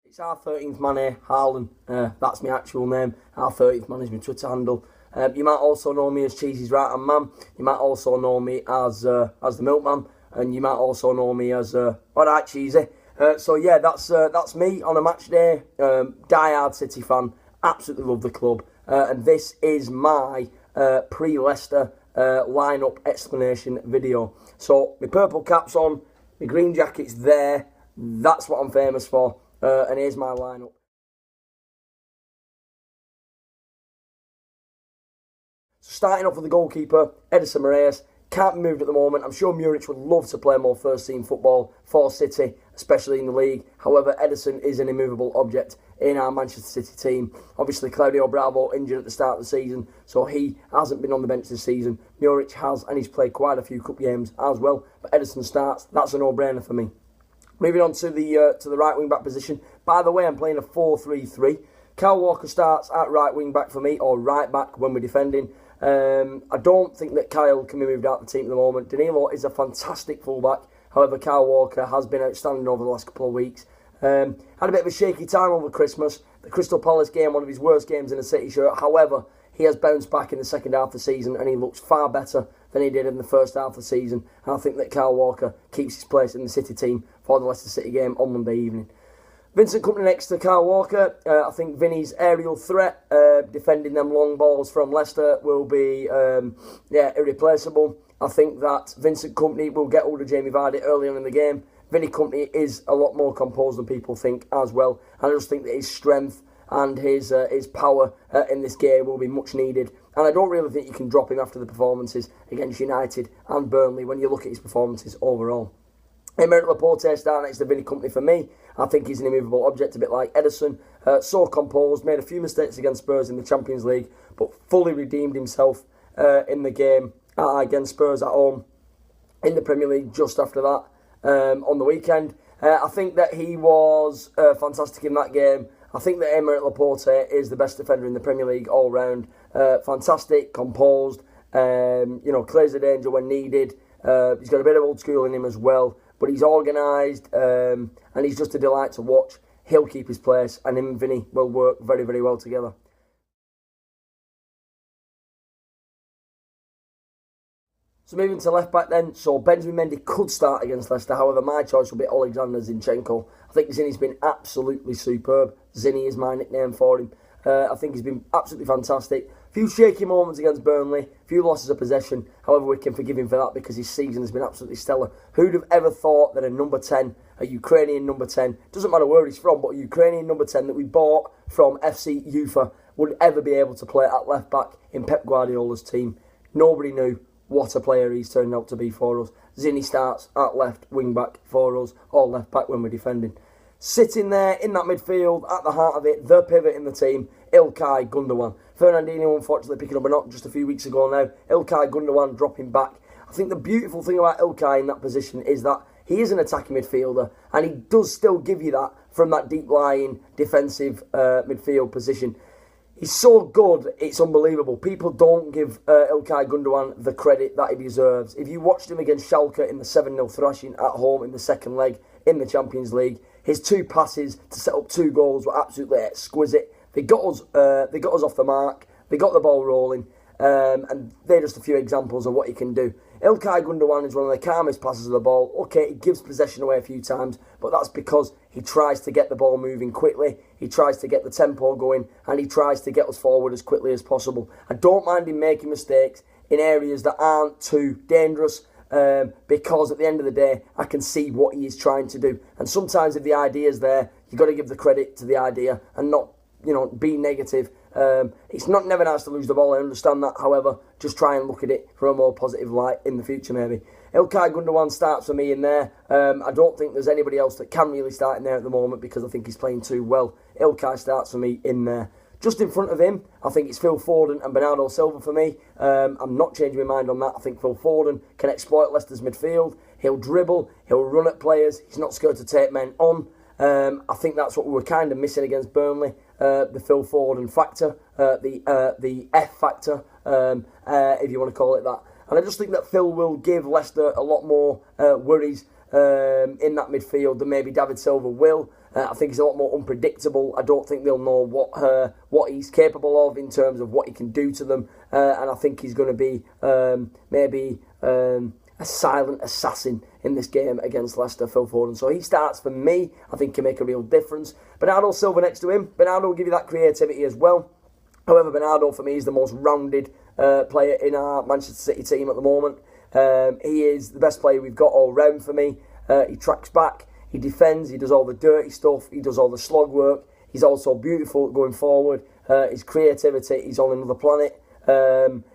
It's our 13th man here, Harlan. That's my actual name. Our 13th man is my Twitter handle. You might also know me as Cheesy's right hand man. You might also know me as the Milkman, and you might also know me as alright Cheesy. So yeah, that's me on a match day. Die-hard City fan. Absolutely love the club. And this is my pre-Leicester lineup explanation video. So my purple cap's on, my green jacket's there. That's what I'm famous for. And here's my lineup. So starting off with the goalkeeper, Edison Moraes. Can't be moved at the moment. I'm sure Muric would love to play more first-team football for City, especially in the league. However, Edison is an immovable object in our Manchester City team. Obviously, Claudio Bravo injured at the start of the season, so he hasn't been on the bench this season. Muric has, and he's played quite a few cup games as well. But Edison starts. That's a no-brainer for me. Moving on to the right wing-back position. By the way, I'm playing a 4-3-3. Kyle Walker starts at right wing-back for me, or right-back when we're defending. I don't think that Kyle can be moved out of the team at the moment. Danilo is a fantastic fullback. However, Kyle Walker has been outstanding over the last couple of weeks. Had a bit of a shaky time over Christmas. The Crystal Palace game, one of his worst games in a City shirt. However, he has bounced back in the second half of the season and he looks far better than he did in the first half of the season. And I think that Kyle Walker keeps his place in the City team for the Leicester City game on Monday evening. Vincent Kompany next to Kyle Walker. I think Vinny's aerial threat, defending them long balls from Leicester, will be irreplaceable. I think that Vincent Kompany will get hold of Jamie Vardy early on in the game. Vinny Kompany is a lot more composed than people think as well. And I just think that his strength and his power in this game will be much needed. And I don't really think you can drop him after the performances against United and Burnley when you look at his performances overall. Emerick Laporte starting next to Vinny Kompany for me. I think he's an immovable object, a bit like Edison. So composed, made a few mistakes against Spurs in the Champions League, but fully redeemed himself in the game against Spurs at home in the Premier League just after that on the weekend. I think that he was fantastic in that game. I think that Emerick Laporte is the best defender in the Premier League all round. Fantastic, composed, clears the danger when needed. He's got a bit of old school in him as well. But he's organised and he's just a delight to watch. He'll keep his place and him and Vinny will work very, very well together. So moving to left back then. So Benjamin Mendy could start against Leicester. However, my choice will be Alexander Zinchenko. I think Zinny's been absolutely superb. Zinny is my nickname for him. I think he's been absolutely fantastic. A few shaky moments against Burnley, a few losses of possession. However, we can forgive him for that because his season has been absolutely stellar. Who'd have ever thought that a number 10, a Ukrainian number 10, doesn't matter where he's from, but a Ukrainian number 10 that we bought from FC Ufa would ever be able to play at left back in Pep Guardiola's team? Nobody knew what a player he's turned out to be for us. Zinny starts at left wing back for us, or left back when we're defending. Sitting there in that midfield, at the heart of it, the pivot in the team, Ilkay Gundogan. Fernandinho unfortunately picking up a knock just a few weeks ago now. Ilkay Gundogan dropping back. I think the beautiful thing about Ilkay in that position is that he is an attacking midfielder and he does still give you that from that deep-lying defensive midfield position. He's so good, it's unbelievable. People don't give Ilkay Gundogan the credit that he deserves. If you watched him against Schalke in the 7-0 thrashing at home in the second leg in the Champions League, his two passes to set up 2 goals were absolutely exquisite. They got us off the mark. They got the ball rolling. And they're just a few examples of what he can do. Ilkay Gundogan is one of the calmest passers of the ball. Okay, he gives possession away a few times, but that's because he tries to get the ball moving quickly. He tries to get the tempo going, and he tries to get us forward as quickly as possible. I don't mind him making mistakes in areas that aren't too dangerous, because at the end of the day, I can see what he is trying to do. And sometimes if the idea is there, you've got to give the credit to the idea and not, be negative. It's never nice to lose the ball, I understand that. However, just try and look at it from a more positive light in the future, maybe. Ilkay Gundogan starts for me in there. I don't think there's anybody else that can really start in there at the moment because I think he's playing too well. Ilkay starts for me in there. Just in front of him, I think it's Phil Foden and Bernardo Silva for me. I'm not changing my mind on that. I think Phil Foden can exploit Leicester's midfield. He'll dribble, he'll run at players. He's not scared to take men on. I think that's what we were kind of missing against Burnley. The Phil Foden factor, the F factor, if you want to call it that. And I just think that Phil will give Leicester a lot more worries in that midfield than maybe David Silva will. I think he's a lot more unpredictable. I don't think they'll know what he's capable of in terms of what he can do to them. And I think he's going to be maybe a silent assassin in this game against Leicester, Phil Foden. So he starts for me. I think he can make a real difference. Bernardo Silva next to him. Bernardo will give you that creativity as well. However, Bernardo for me is the most rounded player in our Manchester City team at the moment. He is the best player we've got all round for me. He tracks back, he defends, he does all the dirty stuff, he does all the slog work. He's also beautiful going forward. His creativity, he's on another planet.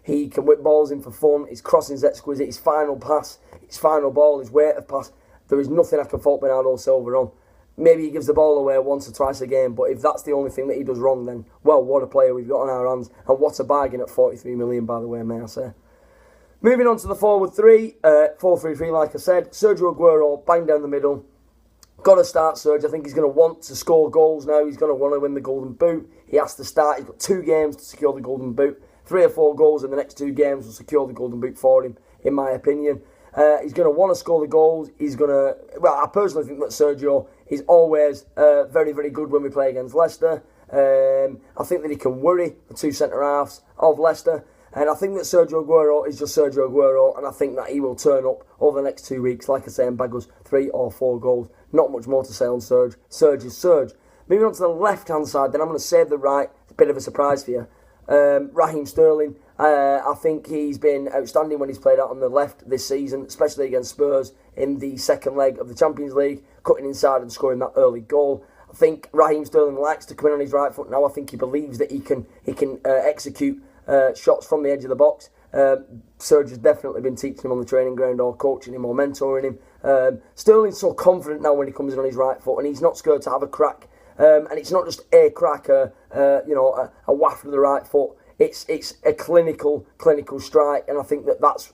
He can whip balls in for fun. His crossing's exquisite. His final pass, his final ball, his weight of pass. There is nothing I can fault Bernardo Silva on. Maybe he gives the ball away once or twice a game, but if that's the only thing that he does wrong, then, well, what a player we've got on our hands. And what a bargain at 43 million, by the way, may I say. Moving on to the forward three, 4-3-3, like I said. Sergio Aguero, bang down the middle. Got to start Serge. I think he's going to want to score goals now. He's going to want to win the Golden Boot. He has to start. He's got 2 games to secure the Golden Boot. 3 or 4 goals in the next 2 games will secure the Golden Boot for him, in my opinion. He's going to want to score the goals. He's going to... Well, I personally think that Sergio is always very, very good when we play against Leicester. I think that he can worry the 2 centre-halves of Leicester. And I think that Sergio Aguero is just Sergio Aguero, and I think that he will turn up over the next 2 weeks, like I say, and bag us 3 or 4 goals. Not much more to say on Serge. Serge is Serge. Moving on to the left-hand side, then I'm going to save the right. It's a bit of a surprise for you. Raheem Sterling, I think he's been outstanding when he's played out on the left this season, especially against Spurs in the second leg of the Champions League, cutting inside and scoring that early goal. I think Raheem Sterling likes to come in on his right foot now. I think he believes that he can execute shots from the edge of the box. Serge has definitely been teaching him on the training ground or coaching him or mentoring him. Sterling's so confident now when he comes in on his right foot, and he's not scared to have a crack. And it's not just a crack, a waft of the right foot. It's a clinical strike, and I think that's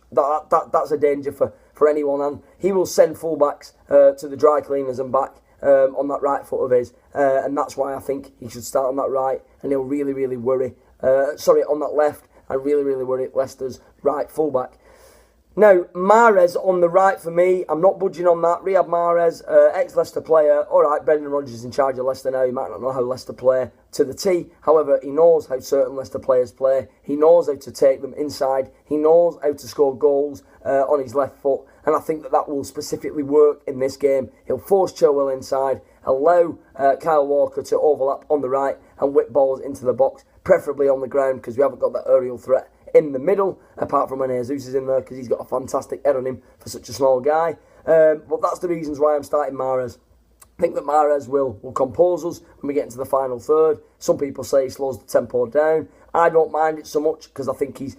a danger for anyone. And he will send fullbacks to the dry cleaners and back on that right foot of his, and that's why I think he should start on that right, and he'll really worry. On that left, and really worry Leicester's right fullback. Now, Mahrez on the right for me. I'm not budging on that. Riyad Mahrez, ex-Leicester player. All right, Brendan Rodgers is in charge of Leicester now. He might not know how Leicester play to the T. However, he knows how certain Leicester players play. He knows how to take them inside. He knows how to score goals on his left foot. And I think that will specifically work in this game. He'll force Chilwell inside, allow Kyle Walker to overlap on the right and whip balls into the box, preferably on the ground because we haven't got that aerial threat in the middle, apart from when Jesus is in there because he's got a fantastic head on him for such a small guy. But that's the reasons why I'm starting Mahrez. I think that Mahrez will compose us when we get into the final third. Some people say he slows the tempo down. I don't mind it so much because I think he's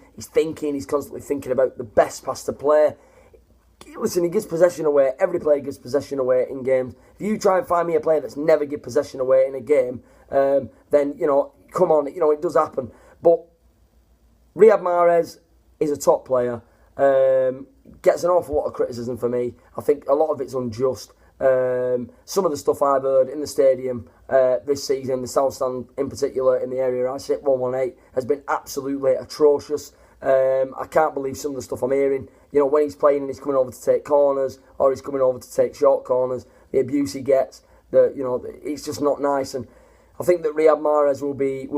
constantly thinking about the best pass to play. Listen, he gives possession away. Every player gives possession away in games. If you try and find me a player that's never give possession away in a game, then, come on, it does happen. But Riyad Mahrez is a top player. Gets an awful lot of criticism for me. I think a lot of it's unjust. Some of the stuff I've heard in the stadium this season, the South Stand in particular, in the area I sit, 118, has been absolutely atrocious. I can't believe some of the stuff I'm hearing. When he's playing and he's coming over to take corners or he's coming over to take short corners, the abuse he gets, it's just not nice. And I think that Riyad Mahrez will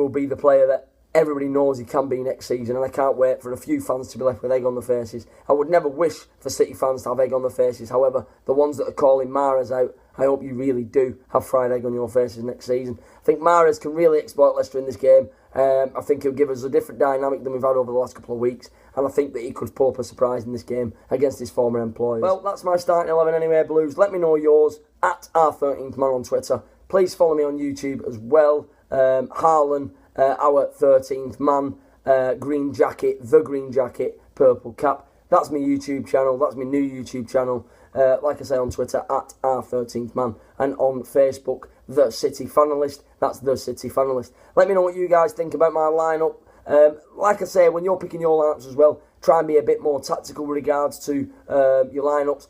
be the player that everybody knows he can be next season, and I can't wait for a few fans to be left with egg on their faces. I would never wish for City fans to have egg on their faces. However, the ones that are calling Mahrez out, I hope you really do have fried egg on your faces next season. I think Mahrez can really exploit Leicester in this game. I think he'll give us a different dynamic than we've had over the last couple of weeks, and I think that he could pull up a surprise in this game against his former employers. Well, that's my starting 11 anyway, Blues. Let me know yours at R13thman on Twitter. Please follow me on YouTube as well. Harlan, our 13th man, green jacket, the green jacket, purple cap. That's my YouTube channel. That's my new YouTube channel. Like I say, on Twitter at R13thman, and on Facebook, The City Fanalist. That's The City Fanalist. Let me know what you guys think about my lineup. Like I say, when you're picking your lineups as well, try and be a bit more tactical with regards to your lineups.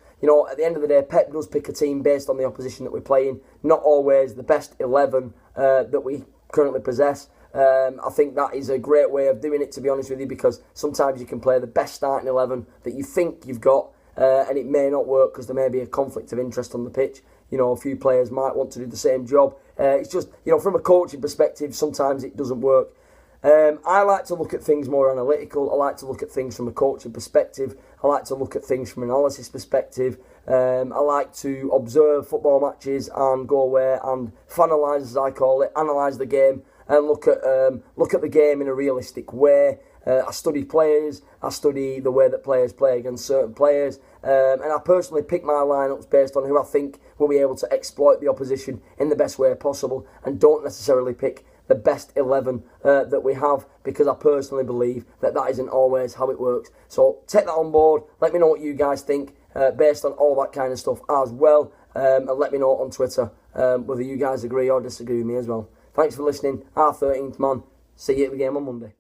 At the end of the day, Pep does pick a team based on the opposition that we're playing, not always the best 11 that we currently possess. I think that is a great way of doing it, to be honest with you, because sometimes you can play the best starting 11 that you think you've got, and it may not work because there may be a conflict of interest on the pitch. a few players might want to do the same job. It's just, from a coaching perspective, sometimes it doesn't work. I like to look at things more analytical. I like to look at things from a coaching perspective. I like to look at things from an analysis perspective. I like to observe football matches and go away and fanalise, as I call it, analyse the game and look at the game in a realistic way. I study players. I study the way that players play against certain players, and I personally pick my lineups based on who I think will be able to exploit the opposition in the best way possible, and don't necessarily pick the best 11 that we have, because I personally believe that isn't always how it works. So take that on board. Let me know what you guys think based on all that kind of stuff as well, and let me know on Twitter whether you guys agree or disagree with me as well. Thanks for listening. Our 13th man. See you at the game on Monday.